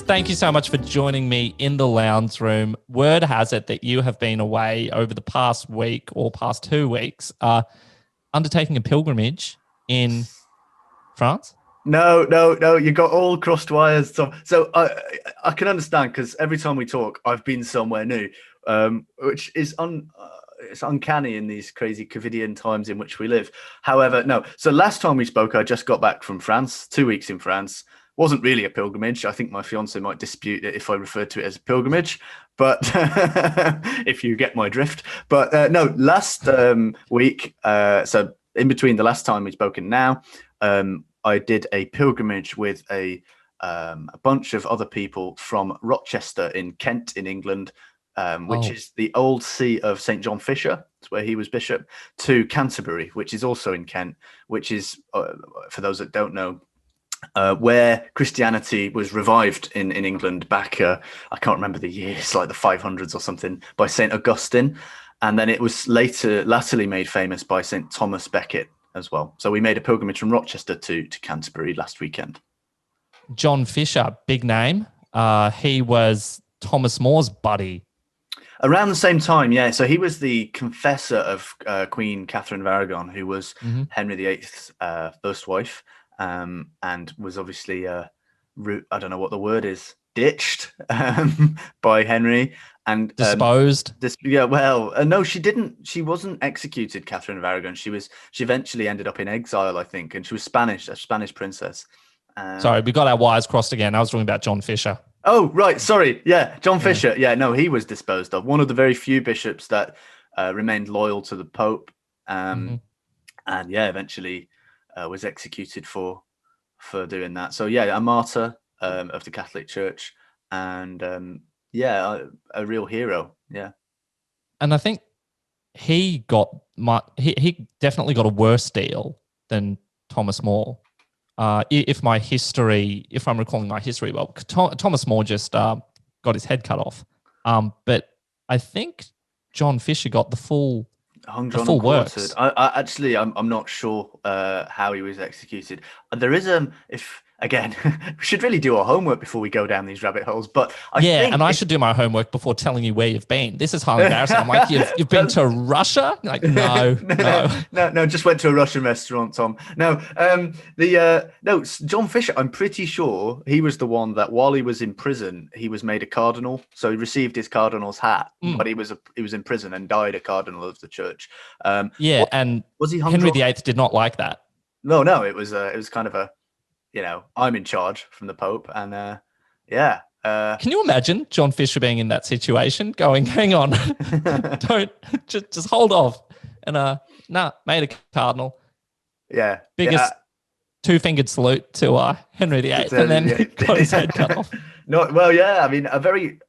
thank you so much for joining me in the lounge room. Word has it that you have been away over the past week or past 2 weeks, undertaking a pilgrimage in France. No. You got all crossed wires, Tom. So I can understand because every time we talk, I've been somewhere new, which is it's uncanny in these crazy COVIDian times in which we live. However, no. So last time we spoke, I just got back from France, 2 weeks in France. Wasn't really a pilgrimage. I think my fiance might dispute it if I refer to it as a pilgrimage, but if you get my drift. But no, last week, so in between the last time we spoke and now, I did a pilgrimage with a bunch of other people from Rochester in Kent, in England, which is the old see of St. John Fisher. It's where he was bishop, to Canterbury, which is also in Kent, which is, for those that don't know, where Christianity was revived in England back, I can't remember the years, like the 500s or something, by St. Augustine. And then it was latterly made famous by St. Thomas Becket as well. So we made a pilgrimage from Rochester to Canterbury last weekend. John Fisher, big name. He was Thomas More's buddy. Around the same time, yeah. So he was the confessor of Queen Catherine of Aragon, who was Henry VIII's first wife, and was obviously, I don't know what the word is, ditched by Henry. And disposed. No, she didn't. She wasn't executed, Catherine of Aragon. She eventually ended up in exile, I think, and she was Spanish, a Spanish princess. Sorry, we got our wires crossed again. I was talking about John Fisher. Oh, right. Sorry. Yeah, John Fisher. Yeah, no, he was disposed of. One of the very few bishops that remained loyal to the Pope, and yeah, eventually was executed for doing that. So yeah, a martyr of the Catholic Church, and yeah, a real hero. Yeah. And I think he definitely got a worse deal than Thomas More. If I'm recalling my history well, Thomas More just got his head cut off. But I think John Fisher got the full works. I'm not sure how he was executed. There is if again, we should really do our homework before we go down these rabbit holes. But I should do my homework before telling you where you've been. This is highly embarrassing. I'm like, you've been to Russia? Like, no. Just went to a Russian restaurant, Tom. No, John Fisher. I'm pretty sure he was the one that while he was in prison, he was made a cardinal. So he received his cardinal's hat, but he was in prison and died a cardinal of the church. And was he Henry VIII did not like that. No, it was kind of a, I'm in charge from the Pope, and yeah. Can you imagine John Fisher being in that situation, going, "Hang on, don't just hold off," and made a cardinal. Yeah, biggest two-fingered salute to Henry VIII, and then got his head cut off. No, well, yeah. I mean, a very,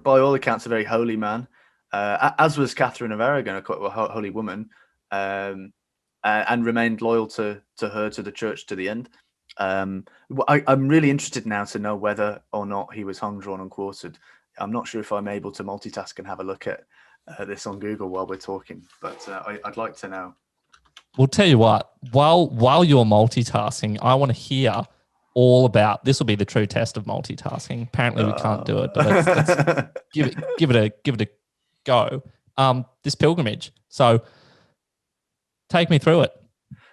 by all accounts, a very holy man, as was Catherine of Aragon, a holy woman, and remained loyal to her, to the church, to the end. I'm really interested now to know whether or not he was hung, drawn, and quartered. I'm not sure if I'm able to multitask and have a look at this on Google while we're talking, but I'd like to know. We'll tell you what. While you're multitasking, I want to hear all about. This will be the true test of multitasking. Apparently, we can't do it, but let's give it a go. This pilgrimage. So, take me through it.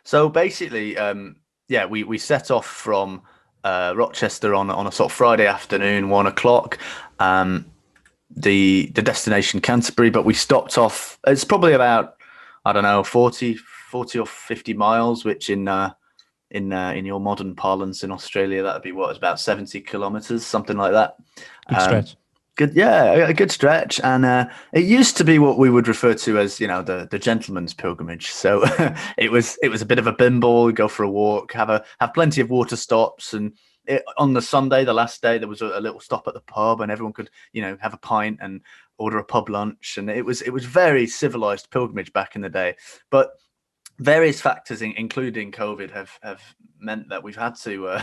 So basically, we set off from Rochester on a sort of Friday afternoon, 1:00. The destination Canterbury, but we stopped off. It's probably about, I don't know, 40 or 50 miles, which in your modern parlance in Australia, that would be what, about 70 kilometers, something like that. Good stretch. Good, yeah, a good stretch, and it used to be what we would refer to as, the gentleman's pilgrimage. So it was a bit of a bimble. Go for a walk, have plenty of water stops, and on the Sunday, the last day, there was a little stop at the pub, and everyone could have a pint and order a pub lunch, and it was very civilized pilgrimage back in the day. But various factors, including COVID, have meant that we've had to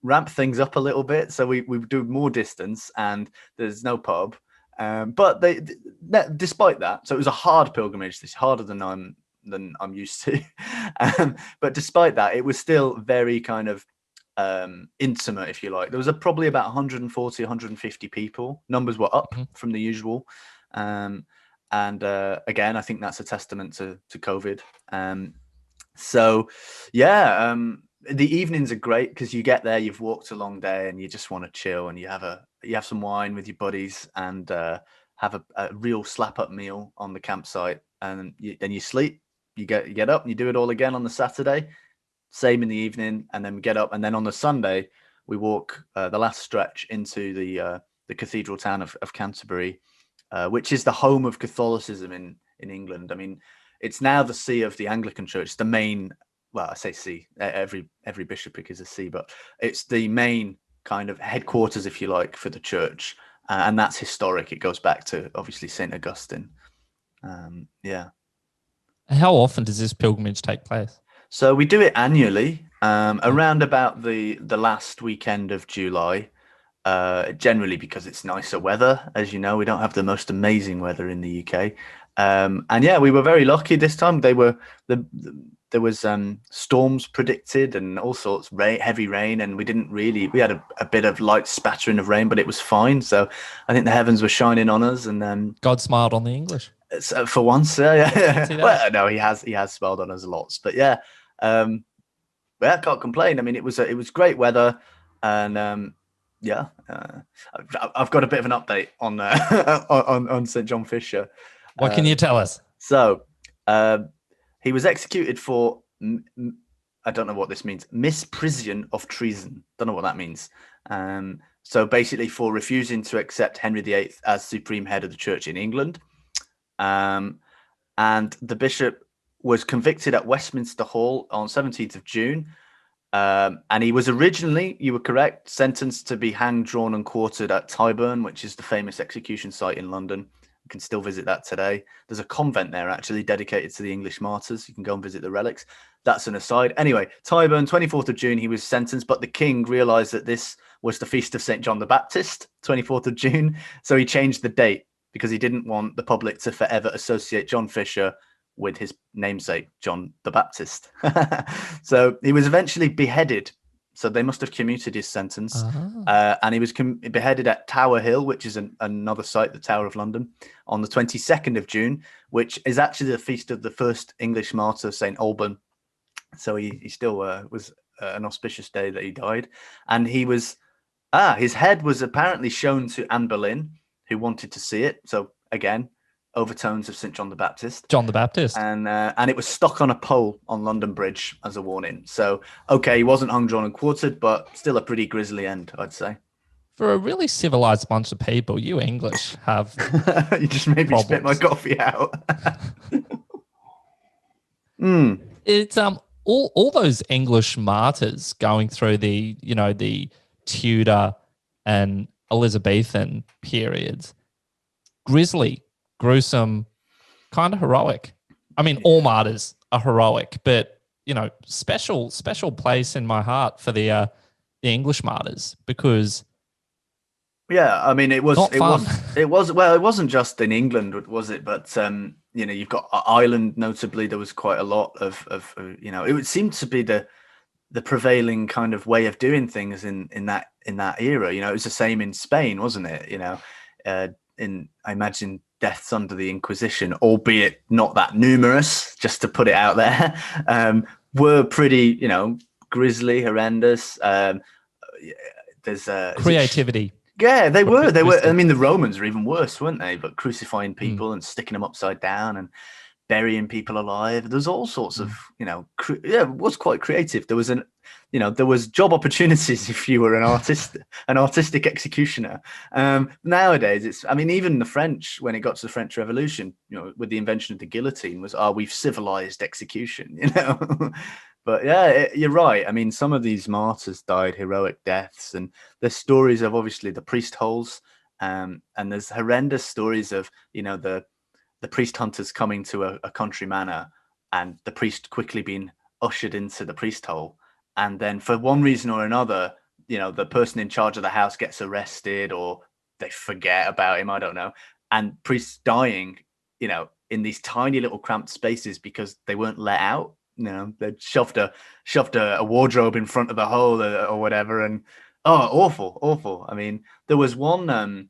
ramp things up a little bit, so we do more distance, and there's no pub. But despite that, so it was a hard pilgrimage. It's harder than I'm used to. But despite that, it was still very kind of intimate, if you like. There was probably about 140, 150 people. Numbers were up Mhm. from the usual. And again, I think that's a testament to COVID. So, yeah, the evenings are great because you get there, you've walked a long day, and you just want to chill, and you have some wine with your buddies, and have a real slap up meal on the campsite, and then you sleep. You get up, and you do it all again on the Saturday. Same in the evening, and then we get up, and then on the Sunday we walk the last stretch into the cathedral town of Canterbury, which is the home of Catholicism in England. I mean, it's now the see of the Anglican Church, the main. Well, I say see. Every bishopric is a see, but it's the main kind of headquarters, if you like, for the church, and that's historic. It goes back to obviously Saint Augustine. Yeah. How often does this pilgrimage take place? So we do it annually, around about the last weekend of July. Generally because it's nicer weather. As you know, we don't have the most amazing weather in the UK. And yeah, we were very lucky this time. There was storms predicted and all sorts, heavy rain, and we had a bit of light spattering of rain, but it was fine. So I think the heavens were shining on us, and God smiled on the English. so for once, yeah. See that? Well, no, he has smiled on us lots, but yeah, yeah, I can't complain. I mean, it was great weather, and yeah, I've got a bit of an update on on St John Fisher. What can you tell us? So he was executed for I don't know what this means. Misprision of treason. Don't know what that means. So basically, for refusing to accept Henry VIII as supreme head of the church in England. And the bishop was convicted at Westminster Hall on 17th of June. And he was originally, you were correct, sentenced to be hanged, drawn, and quartered at Tyburn, which is the famous execution site in London. You can still visit that today. There's a convent there actually dedicated to the English martyrs. You can go and visit the relics. That's an aside. Anyway, Tyburn, 24th of June, he was sentenced, but the king realized that this was the feast of St. John the Baptist, 24th of June. So he changed the date because he didn't want the public to forever associate John Fisher with his namesake, John the Baptist. So he was eventually beheaded. So they must have commuted his sentence. And he was beheaded at Tower Hill, which is another site, the Tower of London, on the 22nd of June, which is actually the feast of the first English martyr, St. Alban. So he still was an auspicious day that he died. And his head was apparently shown to Anne Boleyn, who wanted to see it. So again, overtones of St. John the Baptist. John the Baptist. And it was stuck on a pole on London Bridge as a warning. So, okay, he wasn't hung, drawn, and quartered, but still a pretty grisly end, I'd say. For a really civilized bunch of people, you English have you just made me spit my coffee out. It's all those English martyrs going through the Tudor and Elizabethan periods. Grisly, gruesome, kind of heroic. I mean, all martyrs are heroic, but special place in my heart for the English martyrs because yeah, I mean, it was well, it wasn't just in England, was it? But you've got Ireland, notably. There was quite a lot of it would seem to be the prevailing kind of way of doing things in that era. It was the same in Spain, wasn't it? I imagine deaths under the Inquisition, albeit not that numerous, just to put it out there, were pretty, grisly, horrendous. There's creativity. Yeah, they were. They were. I mean, the Romans are even worse, weren't they? But crucifying people and sticking them upside down and burying people alive. There's all sorts of, it was quite creative. There was there was job opportunities if you were an artistic executioner. Nowadays, even the French, when it got to the French Revolution, with the invention of the guillotine, we've civilized execution, But yeah, you're right. I mean, some of these martyrs died heroic deaths, and there's stories of obviously the priest holes, and there's horrendous stories of the priest hunters coming to a country manor, and the priest quickly being ushered into the priest hole, and then for one reason or another, the person in charge of the house gets arrested, or they forget about him. I don't know, and priests dying, in these tiny little cramped spaces because they weren't let out. they shoved a wardrobe in front of the hole or whatever, and awful. I mean, there was one.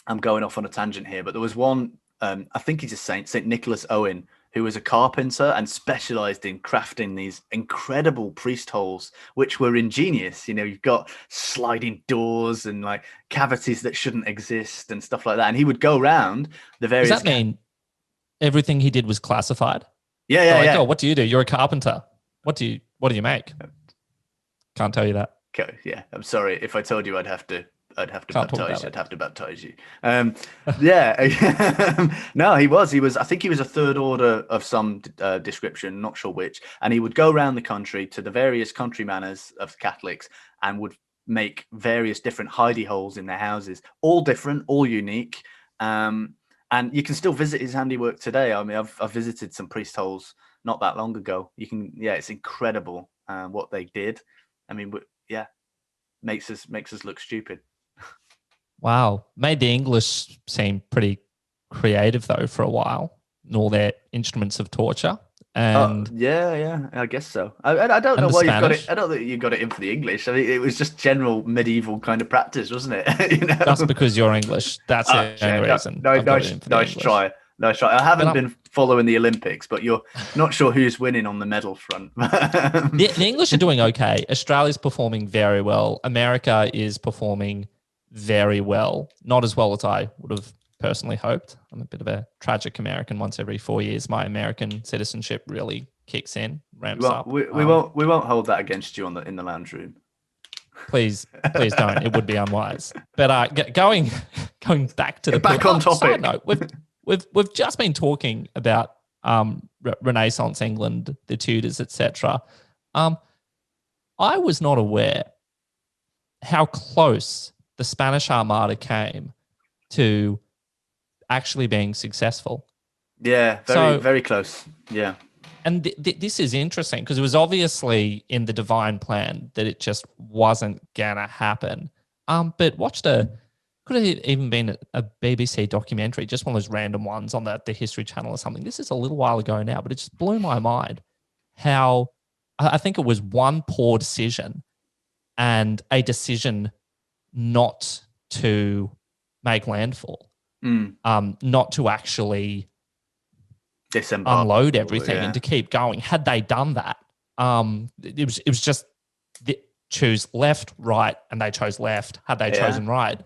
I'm going off on a tangent here, but there was one. I think he's a saint, Saint Nicholas Owen, who was a carpenter and specialized in crafting these incredible priest holes, which were ingenious. You've got sliding doors and like cavities that shouldn't exist and stuff like that. And he would go around the various. Does that mean everything he did was classified? Yeah. Oh, what do you do? You're a carpenter. What do you make? Can't tell you that. Okay, yeah. I'm sorry. If I told you, I'd have to baptize you. I'd have to baptize you. Yeah. No, he was. I think he was a third order of some description, not sure which. And he would go around the country to the various country manors of Catholics and would make various different hidey holes in their houses, all different, all unique. And you can still visit his handiwork today. I mean, I've visited some priest holes not that long ago. It's incredible what they did. I mean, yeah, makes us look stupid. Wow, made the English seem pretty creative though for a while, and all their instruments of torture. And yeah, I guess so. I don't know why you've got it. I don't think you got it in for the English. I mean, it was just general medieval kind of practice, wasn't it? Just because you're English, that's the only reason. Nice try. I haven't been following the Olympics, but you're not sure who's winning on the medal front. The English are doing okay. Australia's performing very well. America is performing very well. Not as well as I would have personally hoped. I'm a bit of a tragic American. Once every 4 years, my American citizenship really kicks in, ramps up. We won't hold that against you in the lounge room. Please don't. It would be unwise. But going back to back on topic. Side note, we've just been talking about Renaissance England, the Tudors, etc. I was not aware how close the Spanish Armada came to actually being successful. Yeah, very close. Yeah. And this is interesting because it was obviously in the divine plan that it just wasn't going to happen. But could have even been a BBC documentary, just one of those random ones on the History Channel or something. This is a little while ago now, but it just blew my mind how I think it was one poor decision and a decision not to make landfall, not to actually unload everything and to keep going. Had they done that, it was just choose left, right, and they chose left. Had they chosen right,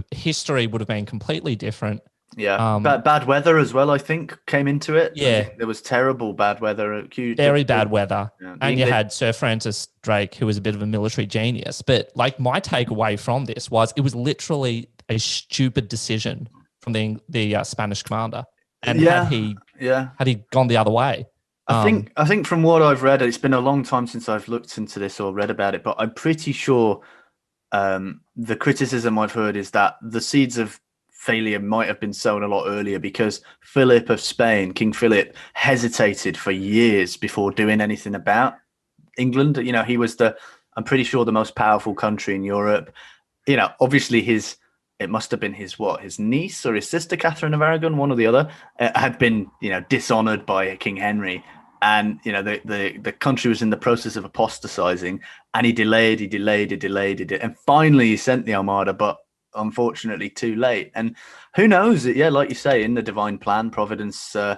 history would have been completely different. Yeah, bad weather as well, I think, came into it. Yeah. There was terrible bad weather. Very bad weather. Yeah. And you had Sir Francis Drake, who was a bit of a military genius. But like my takeaway from this was it was literally a stupid decision from the Spanish commander. And had he gone the other way. I think from what I've read, it's been a long time since I've looked into this or read about it, but I'm pretty sure the criticism I've heard is that the seeds of failure might have been sown a lot earlier because Philip of Spain, King Philip, hesitated for years before doing anything about England. He was I'm pretty sure the most powerful country in Europe. Obviously it must have been his niece or his sister, Catherine of Aragon, one or the other, had been, dishonored by King Henry. And, the country was in the process of apostatizing, and he delayed. And finally he sent the Armada, but unfortunately too late. And who knows? Yeah, like you say, in the divine plan, Providence, I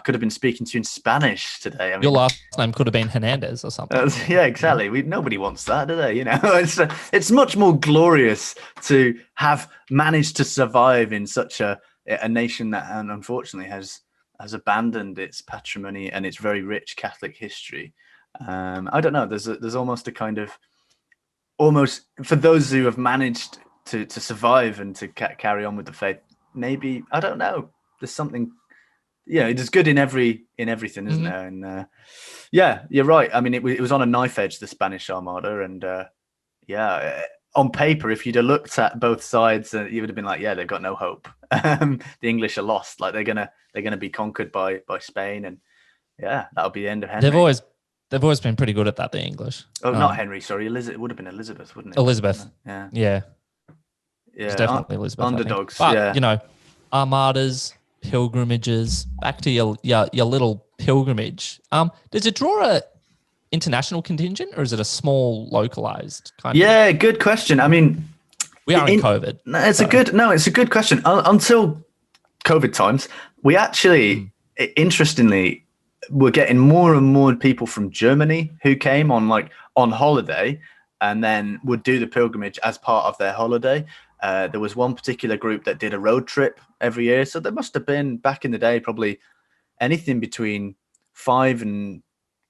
could have been speaking to you in Spanish today. I mean, your last name could have been Hernandez or something. Yeah, exactly. Nobody wants that, do they? It's much more glorious to have managed to survive in such a nation that, and unfortunately, has abandoned its patrimony and its very rich Catholic history. I don't know. There's almost a kind of for those who have managed to survive and to carry on with the faith. Maybe, I don't know. There's something. There's good in everything, isn't there? And you're right. I mean, it was on a knife edge, the Spanish Armada, and on paper, if you'd have looked at both sides, you would have been like, yeah, they've got no hope. The English are lost. Like they're gonna be conquered by Spain, and that'll be the end of Henry. They've always been pretty good at that. The English. Oh, not Henry. Sorry, Elizabeth. It would have been Elizabeth, wouldn't it? Elizabeth. Yeah. It's definitely Elizabeth. Underdogs. But armadas, pilgrimages, back to your little pilgrimage. Does it draw a international contingent, or is it a small localized kind of? Yeah, good question. I mean, We are in COVID. no, it's So. it's a good question. Until COVID times, we actually, interestingly, were getting more and more people from Germany who came on on holiday, and then would do the pilgrimage as part of their holiday. There was one particular group that did a road trip every year, so there must have been back in the day probably anything between 5 and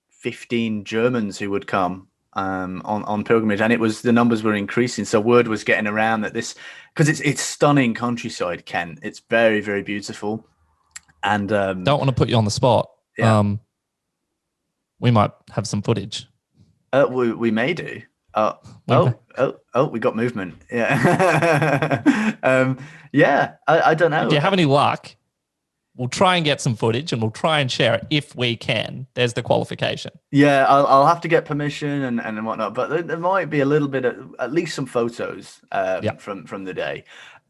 15 Germans who would come on pilgrimage, and the numbers were increasing. So word was getting around that this, because it's stunning countryside, Kent. It's very, very beautiful, and Don't want to put you on the spot. Yeah. We might have some footage. We may do. We got movement. Yeah. Yeah. I don't know. If you have any luck, we'll try and get some footage and we'll try and share it if we can. There's the qualification. Yeah, I'll have to get permission and whatnot, but there might be a little bit of at least some photos from the day.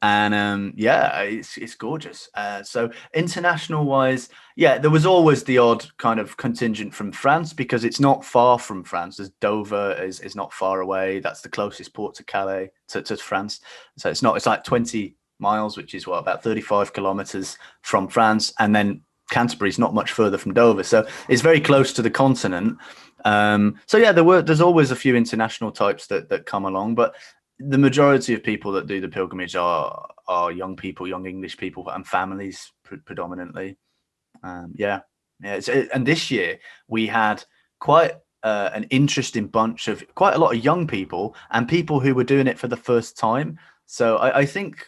And yeah, it's gorgeous. So international wise, yeah, there was always the odd kind of contingent from France, because it's not far from France. As Dover is not far away. That's the closest port to Calais to France. So it's like 20 miles, which is about 35 kilometers from France, and then Canterbury's not much further from Dover, so it's very close to the continent. So yeah, there's always a few international types that come along, but the majority of people that do the pilgrimage are young people, young English people, and families predominantly. Yeah. And this year we had quite an interesting bunch of quite a lot of young people and people who were doing it for the first time. So I think,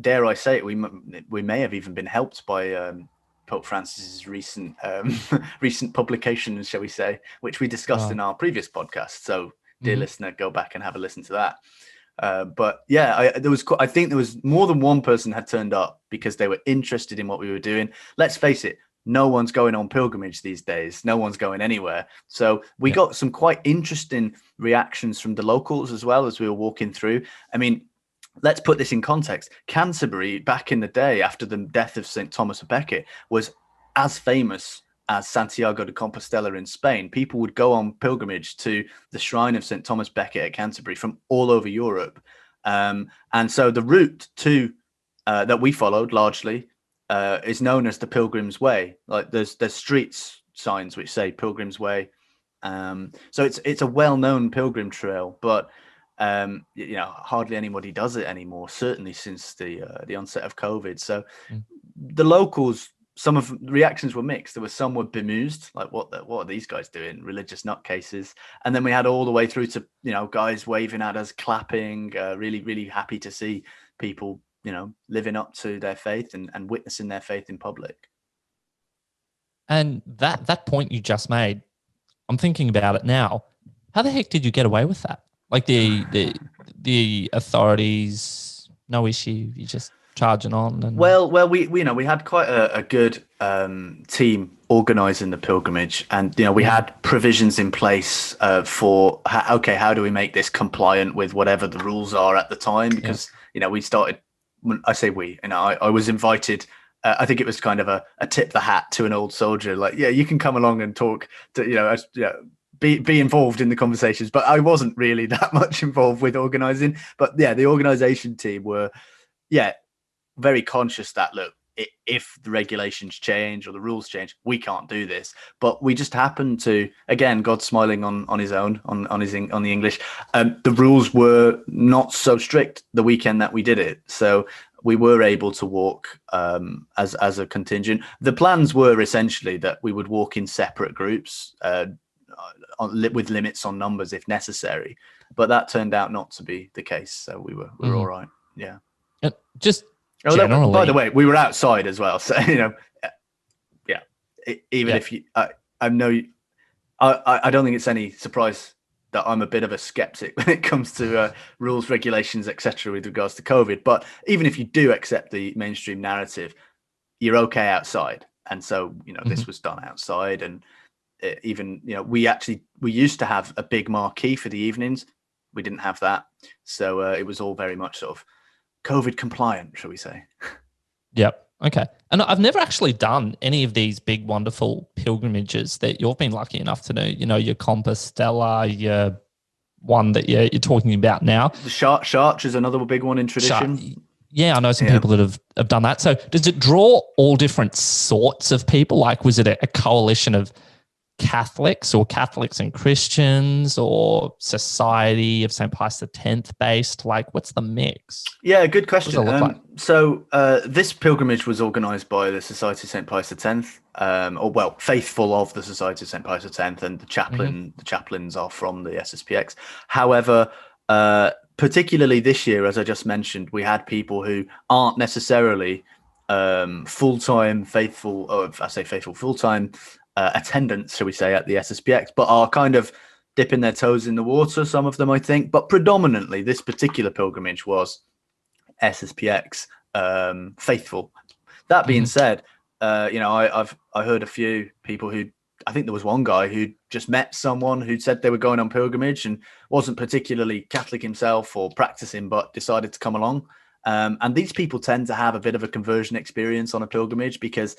dare I say it, we may have even been helped by Pope Francis's recent recent publications, shall we say, which we discussed in our previous podcast. So, dear listener, go back and have a listen to that. But yeah, I think there was more than one person had turned up because they were interested in what we were doing. Let's face it, no one's going on pilgrimage these days. No one's going anywhere. So we got some quite interesting reactions from the locals as well as we were walking through. I mean, let's put this in context. Canterbury, back in the day, after the death of St. Thomas of Becket, was as famous as Santiago de Compostela in Spain. People would go on pilgrimage to the shrine of St. Thomas Becket at Canterbury from all over Europe. And so the route that we followed largely is known as the Pilgrim's Way. Like there's streets signs which say Pilgrim's Way. So it's a well-known pilgrim trail, but hardly anybody does it anymore, certainly since the onset of COVID. So the locals, some of the reactions were mixed. There were some were bemused, like what are these guys doing, religious nutcases. And then we had all the way through to guys waving at us, clapping, really, really happy to see people living up to their faith and witnessing their faith in public. And that point you just made, I'm thinking about it now. How the heck did you get away with that? Like the authorities, no issue. You just charging on. And well, we had quite a good team organising the pilgrimage, and we had provisions in place for how do we make this compliant with whatever the rules are at the time, because we started. When I say we, I was invited. I think it was kind of a tip the hat to an old soldier, like, yeah, you can come along and talk to be involved in the conversations, but I wasn't really that much involved with organising. But yeah, the organisation team were very conscious that, look, if the regulations change or the rules change, we can't do this. But we just happened to, again, God smiling on his own, on the English. The rules were not so strict the weekend that we did it, so we were able to walk as a contingent. The plans were essentially that we would walk in separate groups with limits on numbers if necessary, but that turned out not to be the case. So we were all right. Yeah. Just generally, by the way, we were outside as well. So if you, I know, I don't think it's any surprise that I'm a bit of a skeptic when it comes to rules, regulations, etc. with regards to COVID. But even if you do accept the mainstream narrative, you're okay outside. And so this was done outside, and even we used to have a big marquee for the evenings. We didn't have that, so it was all very much sort of COVID compliant, shall we say. Yep. Okay. And I've never actually done any of these big, wonderful pilgrimages that you've been lucky enough to do. You know, your Compostela, your one that you're talking about now. The Chartres is another big one in tradition. Yeah, I know some people that have done that. So does it draw all different sorts of people? Like, was it a coalition of Catholics or Catholics and Christians or Society of St. Pius X based? Like, what's the mix? Yeah, good question. What does it look like? So this pilgrimage was organised by the Society of St. Pius X, or well, faithful of the Society of St. Pius X, and the chaplains are from the SSPX. However, particularly this year, as I just mentioned, we had people who aren't necessarily full-time faithful, or I say faithful, full-time attendants, shall we say, at the SSPX, but are kind of dipping their toes in the water, some of them, I think. But predominantly, this particular pilgrimage was SSPX faithful. That being said, I heard a few people who, I think there was one guy who just met someone who said they were going on pilgrimage and wasn't particularly Catholic himself or practicing, but decided to come along. And these people tend to have a bit of a conversion experience on a pilgrimage because,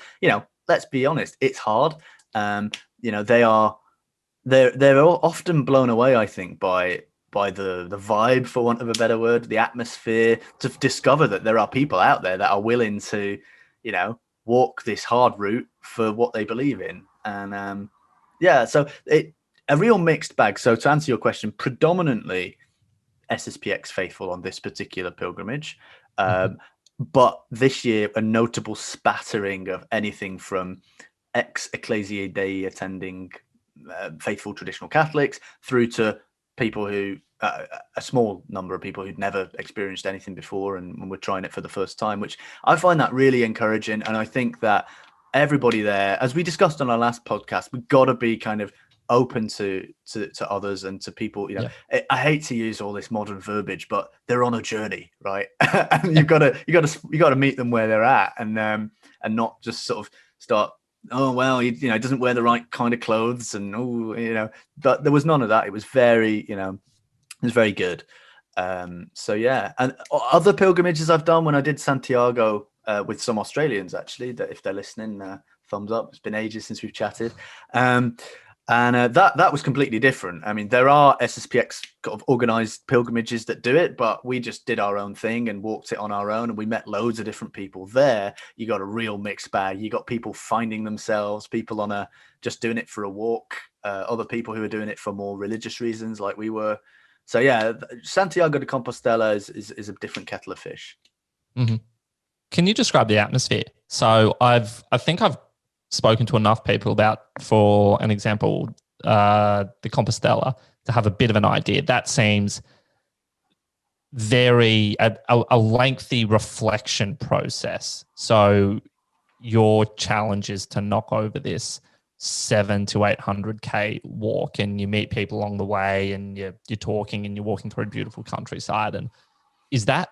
let's be honest, it's hard. They're often blown away, I think, by the vibe, for want of a better word, the atmosphere, to discover that there are people out there that are willing to, walk this hard route for what they believe in. And so a real mixed bag. So to answer your question, predominantly SSPX faithful on this particular pilgrimage. But this year, a notable spattering of anything from ex-Ecclesiae Dei attending faithful traditional Catholics through to people who, a small number of people who'd never experienced anything before and were trying it for the first time, which I find that really encouraging. And I think that everybody there, as we discussed on our last podcast, we've got to be kind of open to others and to people. I hate to use all this modern verbiage, but they're on a journey, right? And you've got to meet them where they're at, and not just sort of start, oh well, he doesn't wear the right kind of clothes, and but there was none of that. It was very, it was very good. So yeah, and other pilgrimages I've done, when I did Santiago with some Australians, actually, that if they're listening, thumbs up. It's been ages since we've chatted. And that was completely different. I mean, there are SSPX kind of organized pilgrimages that do it, but we just did our own thing and walked it on our own, and we met loads of different people there. You got a real mixed bag. You got people finding themselves, people just doing it for a walk, other people who are doing it for more religious reasons, like we were. So yeah, Santiago de Compostela is a different kettle of fish. Mm-hmm. Can you describe the atmosphere? So I think I've spoken to enough people about, for an example, the Compostela, to have a bit of an idea. That seems very a lengthy reflection process. So your challenge is to knock over this 700 to 800k walk, and you meet people along the way, and you're talking, and you're walking through a beautiful countryside. And is that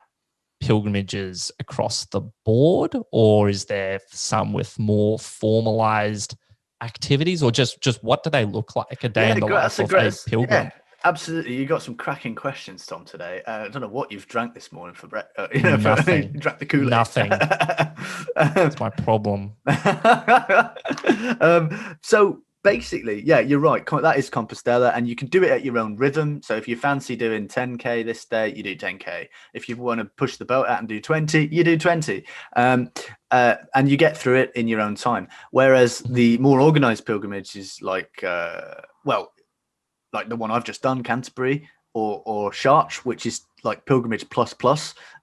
pilgrimages across the board, or is there some with more formalized activities, or just what do they look like a day in the life of a pilgrim? Yeah, absolutely. You got some cracking questions, Tom, today. I don't know what you've drank this morning for breakfast. Nothing. You drank the Kool-Aid. Nothing. That's my problem. So basically, yeah, you're right. That is Compostela, and you can do it at your own rhythm. So if you fancy doing 10k this day, you do 10k. If you want to push the boat out and do 20, you do 20. And you get through it in your own time. Whereas the more organized pilgrimage is like the one I've just done, Canterbury, or Chartres, which is like pilgrimage plus.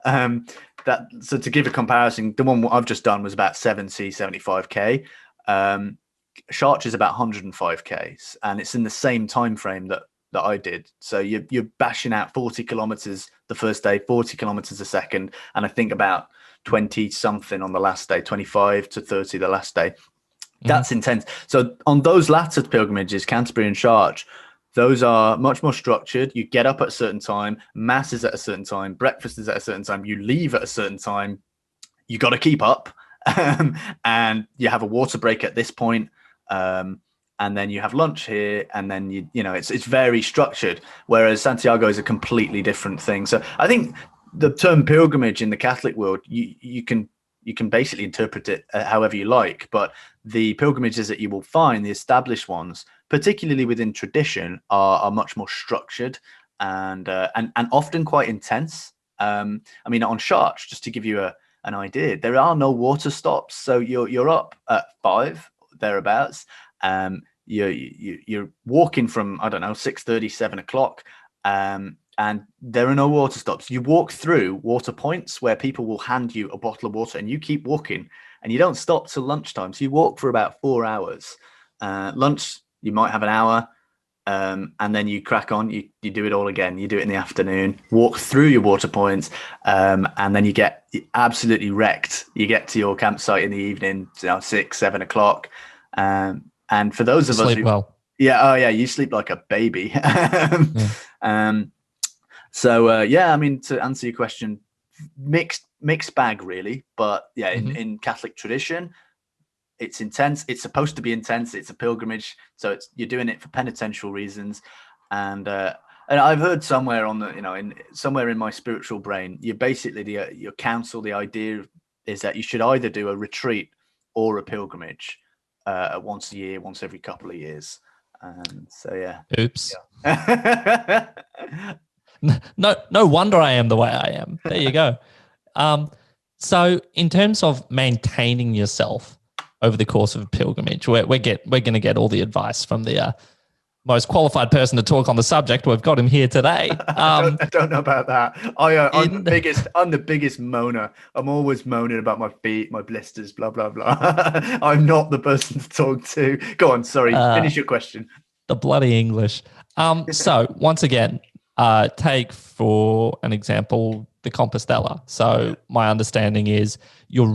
So to give a comparison, the one I've just done was about 75k. Chartres is about 105k, and it's in the same time frame that I did. So you're bashing out 40 kilometers the first day, 40 kilometers the second, and I think about 20 something on the last day, 25 to 30 the last day. That's intense. So on those latter pilgrimages, Canterbury and Chartres, those are much more structured. You get up at a certain time, mass is at a certain time, breakfast is at a certain time, you leave at a certain time. You got to keep up, and you have a water break at this point. And then you have lunch here, and then it's very structured. Whereas Santiago is a completely different thing. So I think the term pilgrimage in the Catholic world, you can you can basically interpret it however you like. But the pilgrimages that you will find, the established ones, particularly within tradition, are much more structured and often quite intense. I mean, on Chartres, just to give you an idea, there are no water stops, so you're up at 5 thereabouts. You're walking from, I don't know, 6:30, 7 o'clock, and there are no water stops. You walk through water points where people will hand you a bottle of water, and you keep walking, and you don't stop till lunchtime. So you walk for about 4 hours. Lunch, you might have an hour. And then you crack on, you do it all again. You do it in the afternoon, walk through your water points, and then you get absolutely wrecked. You get to your campsite in the evening, 6, 7 o'clock. And for those You of us sleep who, well. yeah, oh yeah, you sleep like a baby. Yeah. Yeah, I mean, to answer your question, mixed bag really, but yeah, in Catholic tradition, it's intense. It's supposed to be intense. It's a pilgrimage, so you're doing it for penitential reasons. And I've heard somewhere somewhere in my spiritual brain, you basically your counsel. The idea is that you should either do a retreat or a pilgrimage once a year, once every couple of years. So yeah. Oops. Yeah. No wonder I am the way I am. There you go. So in terms of maintaining yourself over the course of a pilgrimage, we're going to get all the advice from the most qualified person to talk on the subject. We've got him here today. I don't know about that. I'm the biggest moaner. I'm always moaning about my feet, my blisters, blah blah blah. I'm not the person to talk to. Go on, sorry. Finish your question. The bloody English. So once again, take for an example the Compostela. So my understanding is you're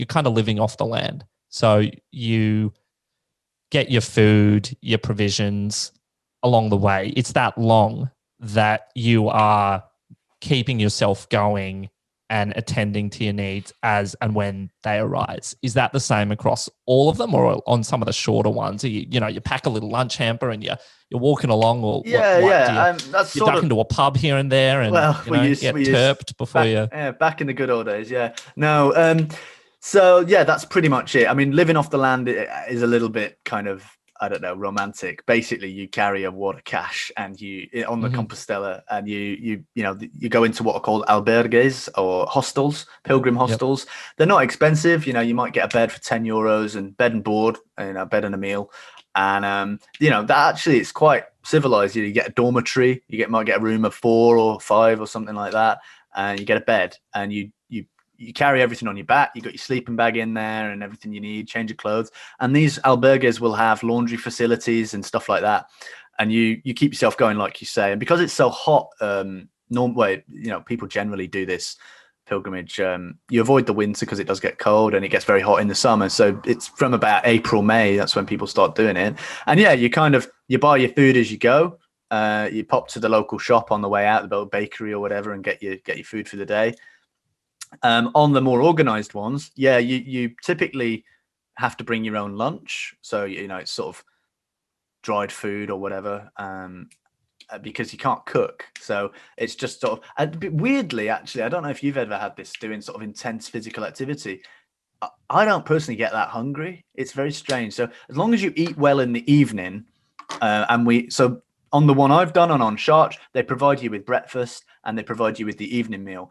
kind of living off the land. So you get your food, your provisions along the way. It's that long that you are keeping yourself going and attending to your needs as and when they arise. Is that the same across all of them, or on some of the shorter ones? You pack a little lunch hamper and you're walking along, or that's you duck into a pub here and there, and get terped before you. Yeah, back in the good old days. Yeah, no. So yeah, that's pretty much it. I mean, living off the land is a little bit kind of, I don't know, romantic. Basically, you carry a wad of cash and you on the Compostela, and you go into what are called albergues or hostels, pilgrim hostels. Yep. They're not expensive. You might get a bed for €10 and bed and board, bed and a meal. And that actually it's quite civilized. You get a dormitory, might get a room of 4 or 5 or something like that, and you get a bed, and you carry everything on your back. You got your sleeping bag in there and everything you need, change of clothes. And these albergues will have laundry facilities and stuff like that. And you keep yourself going, like you say. And because it's so hot, people generally do this pilgrimage. You avoid the winter because it does get cold and it gets very hot in the summer. So it's from about April, May. That's when people start doing it. And yeah, you buy your food as you go. You pop to the local shop on the way out, the bakery or whatever, and get your food for the day. On the more organized ones, yeah, you typically have to bring your own lunch. So, it's sort of dried food or whatever, because you can't cook. So it's just sort of, weirdly, actually, I don't know if you've ever had this doing sort of intense physical activity. I don't personally get that hungry. It's very strange. So as long as you eat well in the evening, so on the one I've done on Chartres, they provide you with breakfast and they provide you with the evening meal.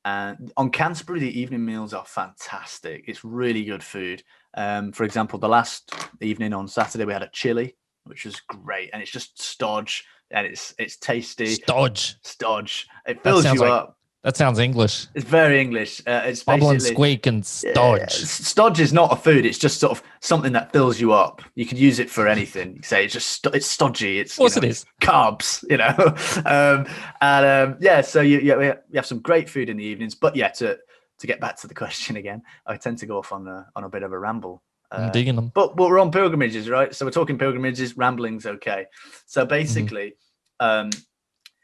And on Canterbury, the evening meals are fantastic. It's really good food. For example, the last evening on Saturday, we had a chili, which was great. And it's just stodge, and it's tasty. Stodge. It fills you up. That sounds English. It's very English. It's bubble and squeak and stodge. Yeah, stodge is not a food. It's just sort of something that fills you up. You can use it for anything. You say it's stodgy. It's, of course, it is carbs. So we have some great food in the evenings. But yeah, to get back to the question again, I tend to go off on a bit of a ramble. I'm digging them. But we're on pilgrimages, right? So we're talking pilgrimages. Rambling's okay. So basically,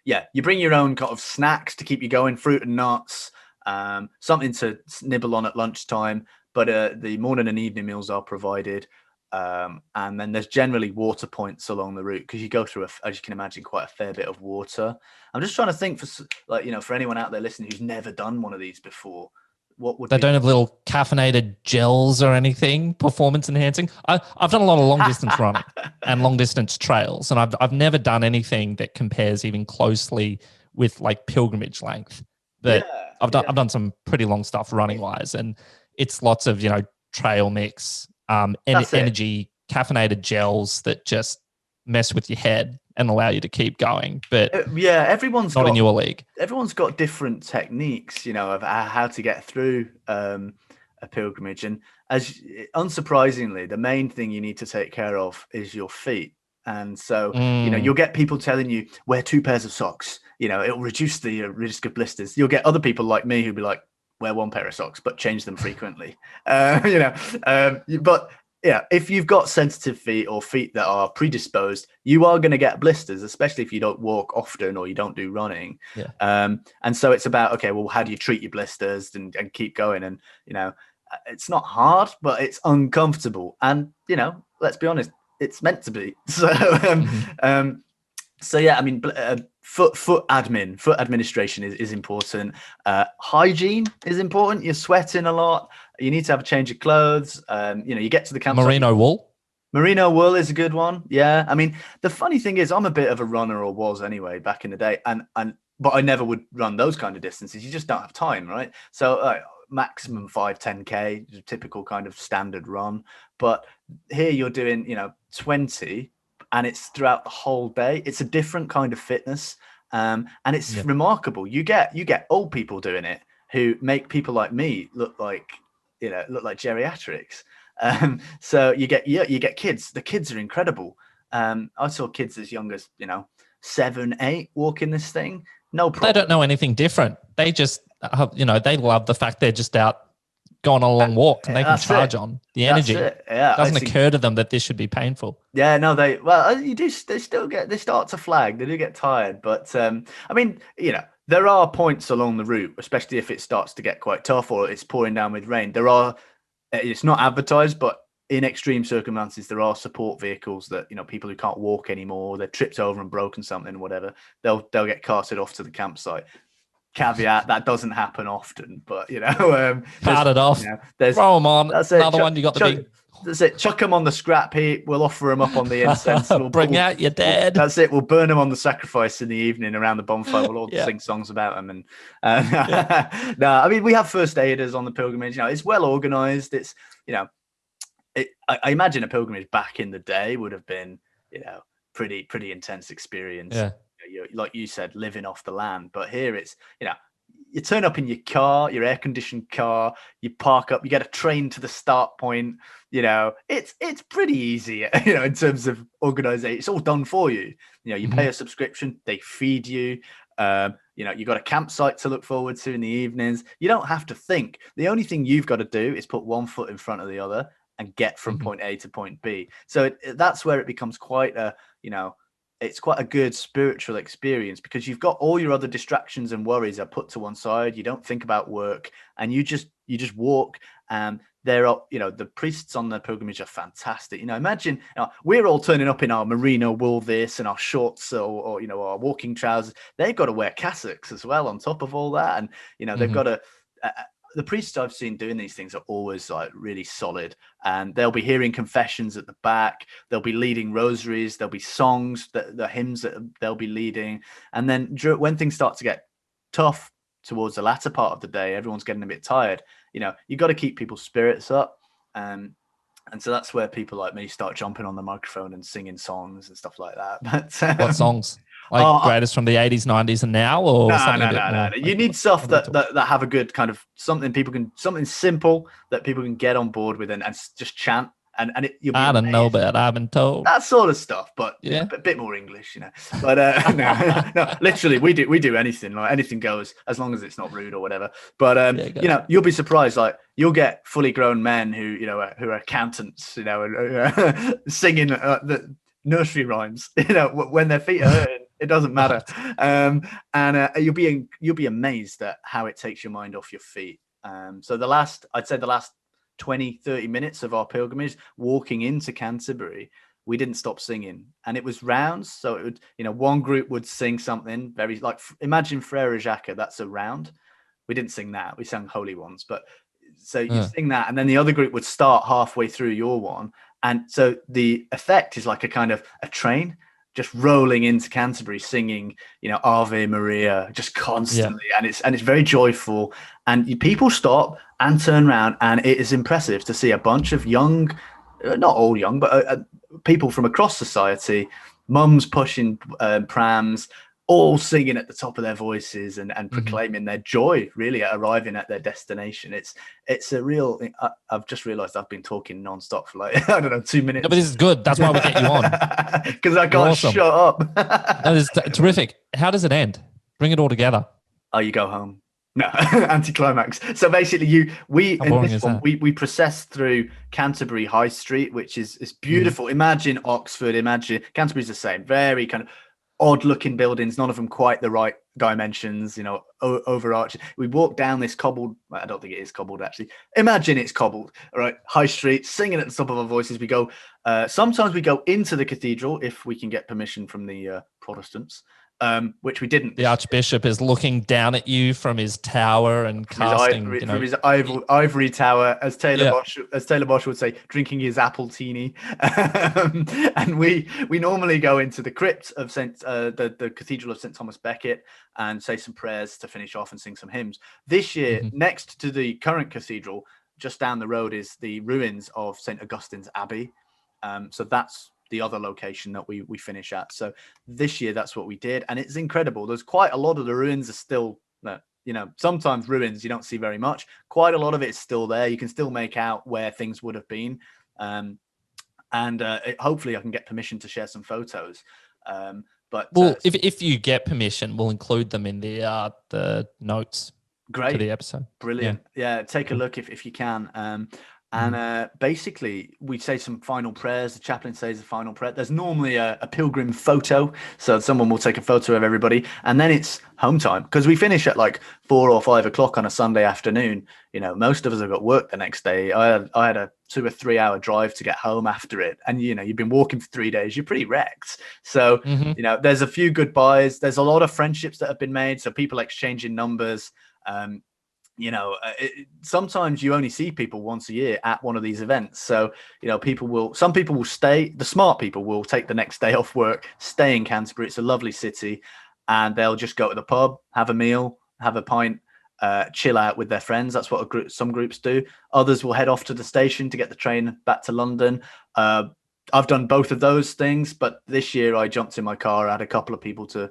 you bring your own kind of snacks to keep you going, fruit and nuts, something to nibble on at lunchtime. But the morning and evening meals are provided. And then there's generally water points along the route because you go through, as you can imagine, quite a fair bit of water. I'm just trying to think for anyone out there listening who's never done one of these before, What would They be don't have little caffeinated gels or anything, performance enhancing. I've done a lot of long distance running and long distance trails, and I've never done anything that compares even closely with like pilgrimage length. But yeah, I've done some pretty long stuff running wise, and it's lots of trail mix, that's it. energy, caffeinated gels that just mess with your head and allow you to keep going, but Yeah, not in your league. everyone's got different techniques, of how to get through a pilgrimage. And as unsurprisingly, the main thing you need to take care of is your feet. And so, you'll get people telling you wear 2 pairs of socks. It'll reduce the risk of blisters. You'll get other people like me who'll be like, wear 1 pair of socks, but change them frequently. But yeah, if you've got sensitive feet or feet that are predisposed, you are going to get blisters, especially if you don't walk often or you don't do running. Yeah. And so it's about, okay, well, how do you treat your blisters and keep going? And, it's not hard, but it's uncomfortable. And, let's be honest, it's meant to be. So, so yeah, I mean, foot administration is important. Hygiene is important. You're sweating a lot. You need to have a change of clothes. You get to the campsite. Merino wool. Merino wool is a good one. Yeah, I mean, the funny thing is, I'm a bit of a runner, or was anyway back in the day, but I never would run those kind of distances. You just don't have time, right? So maximum 5-10K, typical kind of standard run. But here you're doing 20, and it's throughout the whole day. It's a different kind of fitness, and it's remarkable. You get old people doing it who make people like me look like geriatrics. So you get kids. The kids are incredible. I saw kids as young as 7, 8 walking this thing. No problem. They don't know anything different. They just they love the fact they're just out going on a long walk and they can charge on the energy. Yeah, it doesn't occur to them that this should be painful. Yeah, no, they start to flag. They do get tired, but I mean, there are points along the route, especially if it starts to get quite tough or it's pouring down with rain. It's not advertised, but in extreme circumstances, there are support vehicles that people who can't walk anymore, they're tripped over and broken something, whatever. They'll get carted off to the campsite. Caveat, that doesn't happen often, but cart it off. Throw them on. That's another one. You got the big. That's it. Chuck them on the scrap heap. We'll offer them up on the incense. We'll bring out your dad. That's it. We'll burn them on the sacrifice in the evening around the bonfire. We'll all sing songs about them. And no, I mean, we have first aiders on the pilgrimage. It's well organized. It's I imagine a pilgrimage back in the day would have been pretty intense experience. Yeah. Like you said, living off the land. But here it's you turn up in your car, your air-conditioned car, you park up, you get a train to the start point. It's pretty easy, in terms of organization. It's all done for you. You pay a subscription, they feed you. You got a campsite to look forward to in the evenings. You don't have to think. The only thing you've got to do is put one foot in front of the other and get from point A to point B. So that's where it becomes quite a, it's quite a good spiritual experience, because you've got all your other distractions and worries are put to one side. You don't think about work, and you just walk. There are, the priests on the pilgrimage are fantastic. Imagine we're all turning up in our merino wool this and our shorts or our walking trousers. They've got to wear cassocks as well on top of all that, and they've got to. The priests I've seen doing these things are always like really solid, and they'll be hearing confessions at the back. They'll be leading rosaries. There'll be songs, the hymns that they'll be leading. And then when things start to get tough towards the latter part of the day, everyone's getting a bit tired. You've got to keep people's spirits up. And so that's where people like me start jumping on the microphone and singing songs and stuff like that. But what songs? Like greatest from the 80s, 90s, and now, or something a bit more? No. You need stuff that have a good kind of something simple that people can get on board with and just chant. And you'll be I don't know about. I've been told that sort of stuff, but a bit more English, But no, literally, we do anything. Like anything goes as long as it's not rude or whatever. But you'll be surprised. Like you'll get fully grown men who who are accountants, and singing the nursery rhymes. When their feet are hurting. It doesn't matter, and you'll be amazed at how it takes your mind off your feet. So I'd say the last 20-30 minutes of our pilgrimage, walking into Canterbury, we didn't stop singing, and it was rounds. So it would, one group would sing something very like, imagine Frere Jacques, that's a round. We didn't sing that. We sang Holy Ones. But so you Uh, sing that, and then the other group would start halfway through your one. And so the effect is like a kind of a train just rolling into Canterbury, singing, Ave Maria, just yeah. constantly, and it's very joyful. And people stop and turn around, and it is impressive to see a bunch of young, not all young, but people from across society, mums pushing prams, all singing at the top of their voices and proclaiming their joy, really, at arriving at their destination. It's a real. I've just realised I've been talking non-stop for like I don't know 2 minutes. No, but this is good. That's why we get you on. Because I can't Awesome. shut up. That is terrific. How does it end? Bring it all together. Oh, you go home. No, anticlimax. So basically, we How in boring this is one that? we process through Canterbury High Street, which is beautiful. Imagine Oxford. Imagine Canterbury's the same. Very kind of odd-looking buildings. None of them quite the right dimensions. Overarching. We walk down this cobbled. I don't think it is cobbled actually. Imagine it's cobbled. All right, High Street, singing at the top of our voices. We go. Sometimes we go into the cathedral if we can get permission from the Protestants. Which we didn't. The Archbishop is looking down at you from his tower and casting, from his ivory tower, as Taylor Bosch would say, drinking his apple teeny. And we normally go into the crypt of the Cathedral of St. Thomas Becket and say some prayers to finish off and sing some hymns. This year, next to the current cathedral, just down the road is the ruins of St. Augustine's Abbey. So that's the other location that we finish at. So this year, that's what we did. And it's incredible. There's quite a lot of the ruins are still, sometimes ruins you don't see very much. Quite a lot of it is still there. You can still make out where things would have been. Hopefully I can get permission to share some photos. If you get permission, we'll include them in the notes to the episode. Brilliant. Yeah, take a look if you can. Basically, we say some final prayers. The chaplain says a final prayer. There's normally a pilgrim photo. So someone will take a photo of everybody. And then it's home time because we finish at like 4 or 5 o'clock on a Sunday afternoon. Most of us have got work the next day. I had a 2 or 3 hour drive to get home after it. And, you've been walking for 3 days. You're pretty wrecked. So, there's a few goodbyes. There's a lot of friendships that have been made. So people exchanging numbers. Sometimes you only see people once a year at one of these events. So, some people will stay. The smart people will take the next day off work, stay in Canterbury. It's a lovely city, and they'll just go to the pub, have a meal, have a pint, chill out with their friends. That's what some groups do. Others will head off to the station to get the train back to London. I've done both of those things, but this year I jumped in my car, I had a couple of people to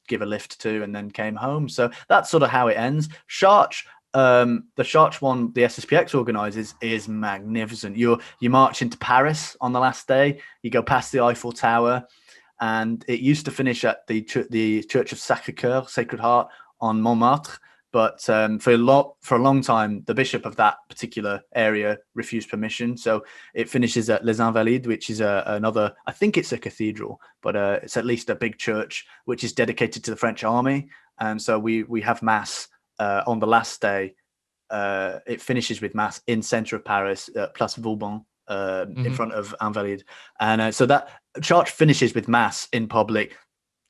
give a lift to, and then came home. So that's sort of how it ends. Chartres, the Chartres one, the SSPX organizes, is magnificent. You march into Paris on the last day. You go past the Eiffel Tower, and it used to finish at the Church of Sacré-Cœur, Sacred Heart, on Montmartre. But for a long time, the bishop of that particular area refused permission. So it finishes at Les Invalides, which is another, I think it's a cathedral, but it's at least a big church, which is dedicated to the French army. And so we have mass on the last day. It finishes with mass in center of Paris, Place Vauban, in front of Invalides. And so that Chartres finishes with mass in public.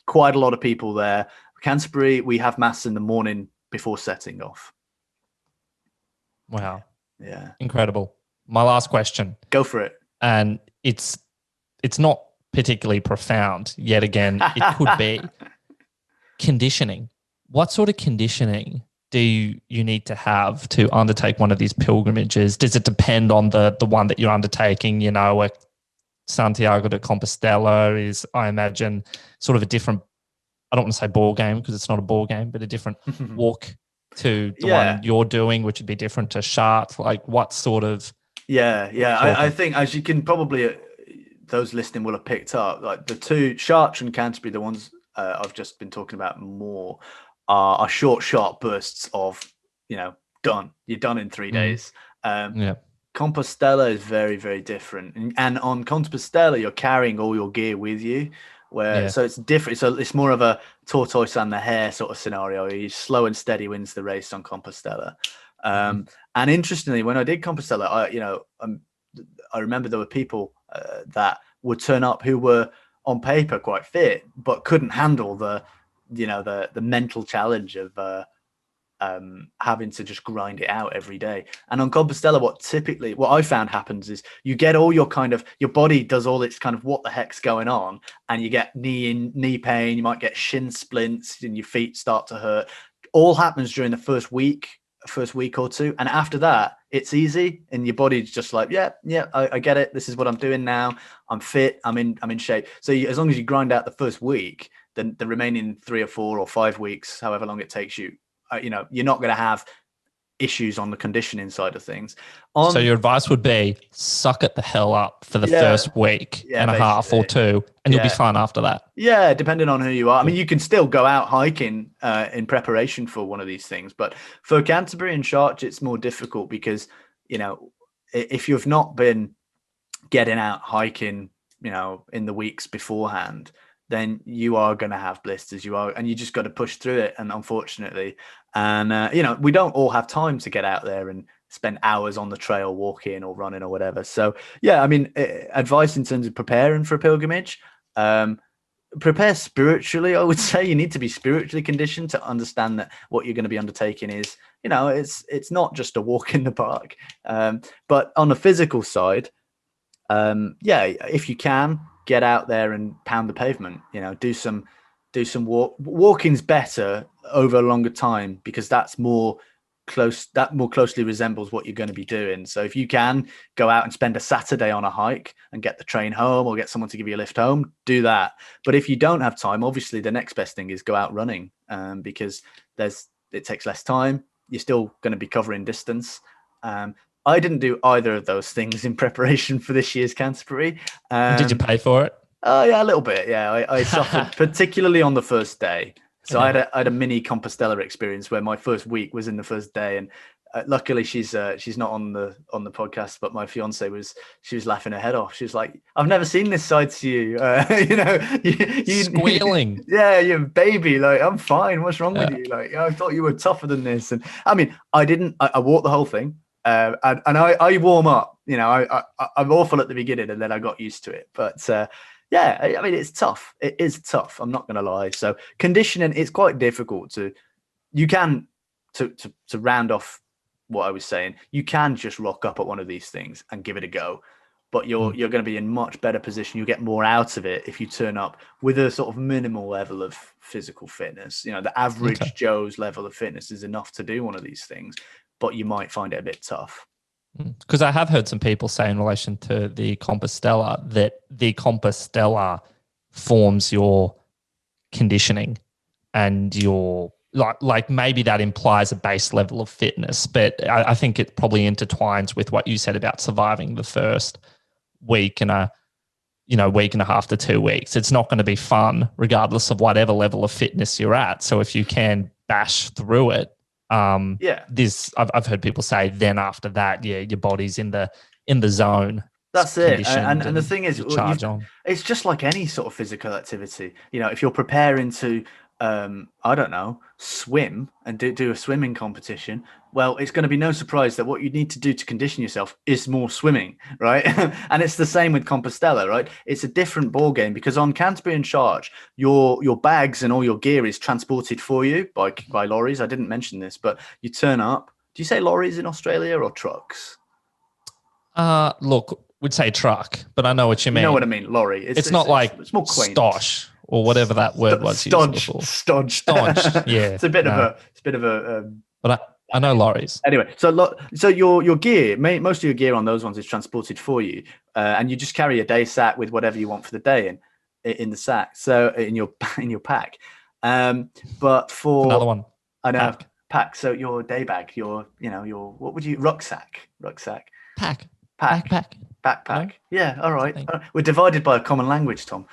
Quite a lot of people there. Canterbury, we have mass in the morning before setting off. Wow. Yeah. Incredible. My last question. Go for it. And it's not particularly profound yet again. It could be. Conditioning. What sort of conditioning do you need to have to undertake one of these pilgrimages? Does it depend on the one that you're undertaking? Santiago de Compostela is, I imagine, sort of a different, I don't want to say ball game because it's not a ball game, but a different walk to the one you're doing, which would be different to Chartres. Like what sort of... I think, as you can probably, those listening will have picked up, like the two, Chartres and Canterbury, the ones I've just been talking about more, are short, sharp bursts of, done. You're done in 3 days. Compostela is very, very different. And on Compostela, you're carrying all your gear with you. So it's different. So it's more of a tortoise and the hare sort of scenario. You slow and steady wins the race on Compostela. And interestingly, when I did Compostela, I remember there were people that would turn up who were on paper quite fit, but couldn't handle the mental challenge of having to just grind it out every day. And on Compostela, what I found happens is you get all your body does all its kind of what the heck's going on, and you get knee pain, you might get shin splints, and your feet start to hurt. All happens during the first week or two, and after that it's easy, and your body's just like, I get it, this is what I'm doing now, I'm fit, I'm in shape. So as long as you grind out the first week, then the remaining 3 or 4 or 5 weeks, however long it takes you, you're not going to have issues on the conditioning side of things. So your advice would be suck it the hell up for the first week and a half or 2, and you'll be fine after that. Yeah, depending on who you are. I mean, you can still go out hiking in preparation for one of these things, but for Canterbury and Chartres, it's more difficult because, if you've not been getting out hiking, in the weeks beforehand, then you are going to have blisters. And you just got to push through it. And unfortunately, we don't all have time to get out there and spend hours on the trail walking or running or whatever. So yeah, I mean, advice in terms of preparing for a pilgrimage, prepare spiritually. I would say you need to be spiritually conditioned to understand that what you're going to be undertaking is, it's not just a walk in the park. But on the physical side, if you can get out there and pound the pavement, do some walking's better over a longer time, because that more closely resembles what you're going to be doing. So if you can go out and spend a Saturday on a hike and get the train home, or get someone to give you a lift home, do that. But if you don't have time, obviously the next best thing is go out running, because it takes less time. You're still going to be covering distance. I didn't do either of those things in preparation for this year's Canterbury. Did you pay for it? Oh yeah, a little bit. Yeah, I suffered particularly on the first day. So I had a mini Compostela experience where my first week was in the first day, and luckily she's not on the podcast, but my fiance was laughing her head off. She was like, "I've never seen this side to you." You squealing. Yeah, you baby. Like, I'm fine. What's wrong with you? Like, I thought you were tougher than this. And I mean, I didn't. I walked the whole thing. And I warm up, I'm awful at the beginning, and then I got used to it. But I mean, it's tough. It is tough. I'm not going to lie. So conditioning, it's quite difficult to round off what I was saying. You can just rock up at one of these things and give it a go, but you're going to be in much better position. You get more out of it if you turn up with a sort of minimal level of physical fitness. The average Joe's level of fitness is enough to do one of these things, but you might find it a bit tough. Because I have heard some people say in relation to the Compostela that the Compostela forms your conditioning and your like maybe that implies a base level of fitness, but I think it probably intertwines with what you said about surviving the first week and week and a half to 2 weeks. It's not going to be fun regardless of whatever level of fitness you're at. So if you can bash through it, I've heard people say then after that, your body's in the zone. That's it. And the thing is, it's just like any sort of physical activity. If you're preparing to, I don't know, swim and do a swimming competition, well, it's going to be no surprise that what you need to do to condition yourself is more swimming, right? And it's the same with Compostela, right? It's a different ball game, because on Canterbury and Chartres, your bags and all your gear is transported for you by lorries. I didn't mention this, but you turn up. Do you say lorries in Australia or trucks? Look, we'd say truck, but I know what you mean. You know what I mean, lorry. It's not like it's more quaint. Stosh or whatever that word was. Stodge. Yeah, it's a bit of a. But I know lorries. Anyway, so your gear, most of your gear on those ones is transported for you, and you just carry a day sack with whatever you want for the day in the sack. So in your pack, but for another one, I know pack. So your day bag, your what would you rucksack? Pack. Backpack. Yeah, all right. We're divided by a common language, Tom.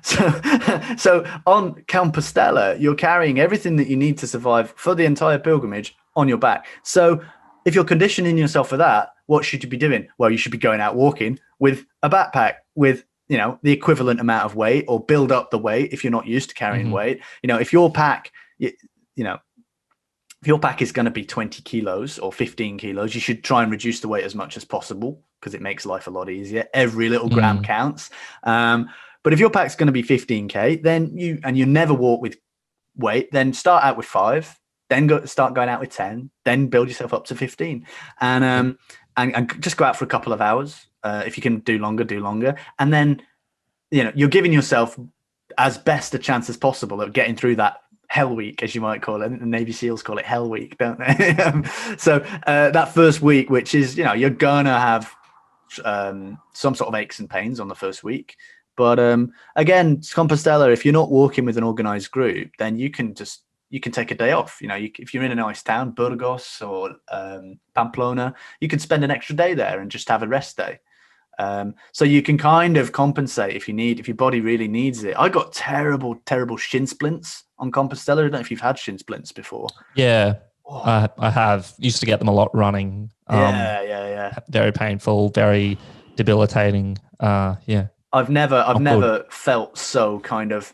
So on Compostela, you're carrying everything that you need to survive for the entire pilgrimage on your back. So if you're conditioning yourself for that, what should you be doing? Well, you should be going out walking with a backpack with the equivalent amount of weight, or build up the weight if you're not used to carrying weight. If your pack, if your pack is going to be 20 kilos or 15 kilos, you should try and reduce the weight as much as possible, because it makes life a lot easier. Every little gram counts. But if your pack's going to be 15K, then you never walk with weight, then start out with 5, then start going out with 10, then build yourself up to 15, and just go out for a couple of hours. If you can do longer, and then you're giving yourself as best a chance as possible of getting through that hell week, as you might call it. The Navy SEALs call it hell week, don't they? So that first week, which is you're gonna have some sort of aches and pains on the first week. But again, Compostela, if you're not walking with an organized group, then you can take a day off. If you're in a nice town, Burgos or Pamplona, you can spend an extra day there and just have a rest day. So you can kind of compensate if your body really needs it. I got terrible shin splints on Compostela. I don't know if you've had shin splints before. Yeah, I have. Used to get them a lot running. Yeah. Very painful, very debilitating. Yeah. I've never felt so kind of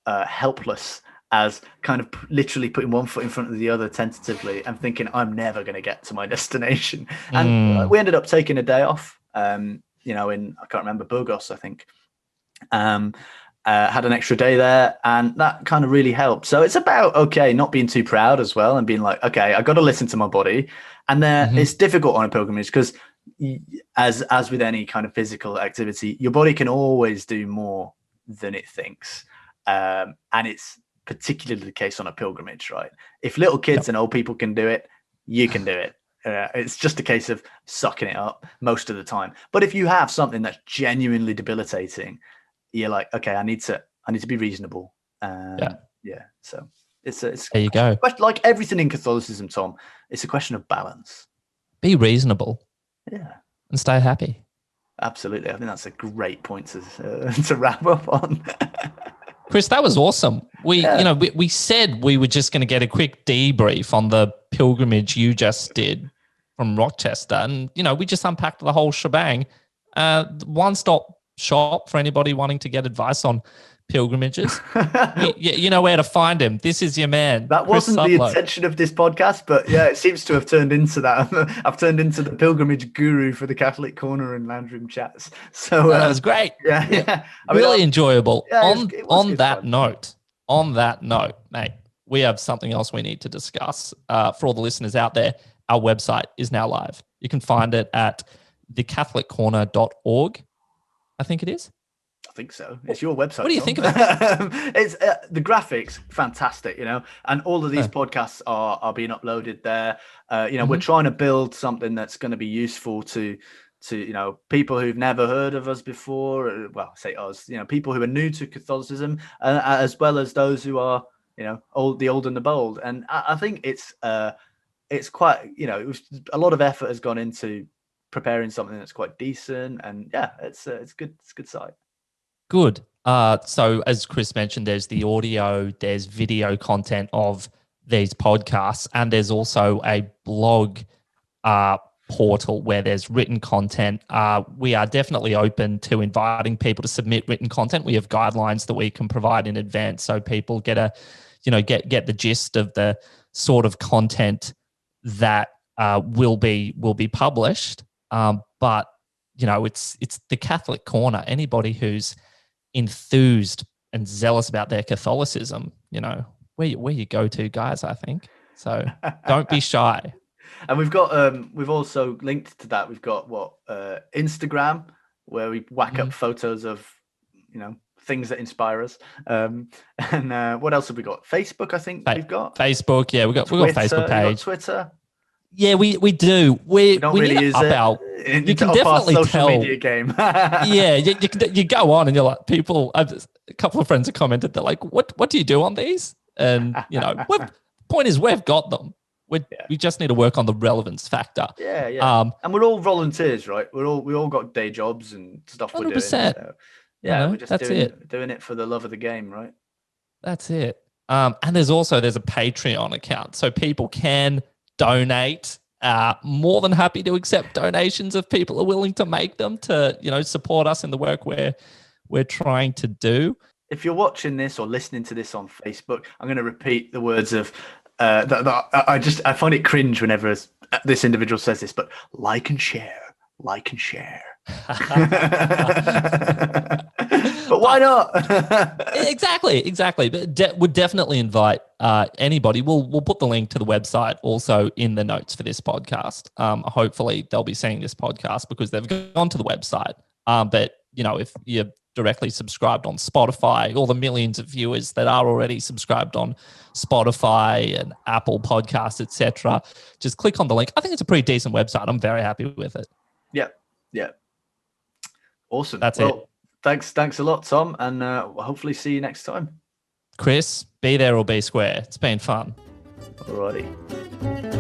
helpless as kind of literally putting one foot in front of the other tentatively and thinking I'm never going to get to my destination. And we ended up taking a day off. In I can't remember, Burgos, I think. Had an extra day there, and that kind of really helped. So it's about not being too proud as well, and being like, okay, I got to listen to my body. And it's difficult on a pilgrimage because, as with any kind of physical activity, your body can always do more than it thinks, and it's particularly the case on a pilgrimage, right? If little kids and old people can do it, you can do it. It's just a case of sucking it up most of the time. But if you have something that's genuinely debilitating, you're like, okay, I need to be reasonable. So it's there you go. Like everything in Catholicism, Tom, it's a question of balance. Be reasonable. Yeah, and stay happy. Absolutely. I think that's a great point to wrap up on. Chris, that was awesome. We said we were just going to get a quick debrief on the pilgrimage you just did from Rochester, and we just unpacked the whole shebang. One-stop shop for anybody wanting to get advice on pilgrimages. you know where to find him. This is your man. That wasn't the intention of this podcast, but yeah, it seems to have turned into that. I've turned into the pilgrimage guru for the Catholic Corner and Land Room Chats. So that was great. Yeah. Really enjoyable. Yeah, on that note, mate, we have something else we need to discuss. For all the listeners out there, our website is now live. You can find it at thecatholiccorner.org. I think it is. I think so. It's your website. What do you think of it? It's the graphics, fantastic, and all of these podcasts are being uploaded there. We're trying to build something that's going to be useful to people who've never heard of us before. Well, say us, people who are new to Catholicism, as well as those who are, the old and the bold. And I think it's quite, a lot of effort has gone into preparing something that's quite decent, and it's good. It's a good site. Good. So as Chris mentioned, there's the audio, there's video content of these podcasts, and there's also a blog portal where there's written content. We are definitely open to inviting people to submit written content. We have guidelines that we can provide in advance, so people get get the gist of the sort of content that will be published. But it's the Catholic Corner. Anybody who's enthused and zealous about their Catholicism, where you go to, guys, I think. So don't be shy. And we've also linked to that. We've got Instagram, where we whack up photos of, things that inspire us. And what else have we got? Facebook, I think we've got. Facebook, yeah, we've got Facebook page. Twitter. Yeah, we do. We don't really use it. You can definitely social tell. Media game. Yeah, you go on and you're like, people. A couple of friends have commented. They're like, "What do you do on these?" And point is, we've got them. We just need to work on the relevance factor. Yeah. And we're all volunteers, right? We all got day jobs and stuff 100%. We're doing. So, we're just doing it for the love of the game, right? That's it. And there's a Patreon account, so people can donate. More than happy to accept donations if people are willing to make them to support us in the work we're trying to do. If you're watching this or listening to this on Facebook, I'm going to repeat the words of that I find it cringe whenever this individual says this, but like and share. But why not? Exactly. But would definitely invite anybody. We'll put the link to the website also in the notes for this podcast. Hopefully they'll be seeing this podcast because they've gone to the website. But if you're directly subscribed on Spotify, all the millions of viewers that are already subscribed on Spotify and Apple Podcasts, etc., just click on the link. I think it's a pretty decent website. I'm very happy with it. Yeah. Awesome. That's it. Thanks a lot, Tom, and we'll hopefully see you next time. Chris, be there or be square. It's been fun. Alrighty.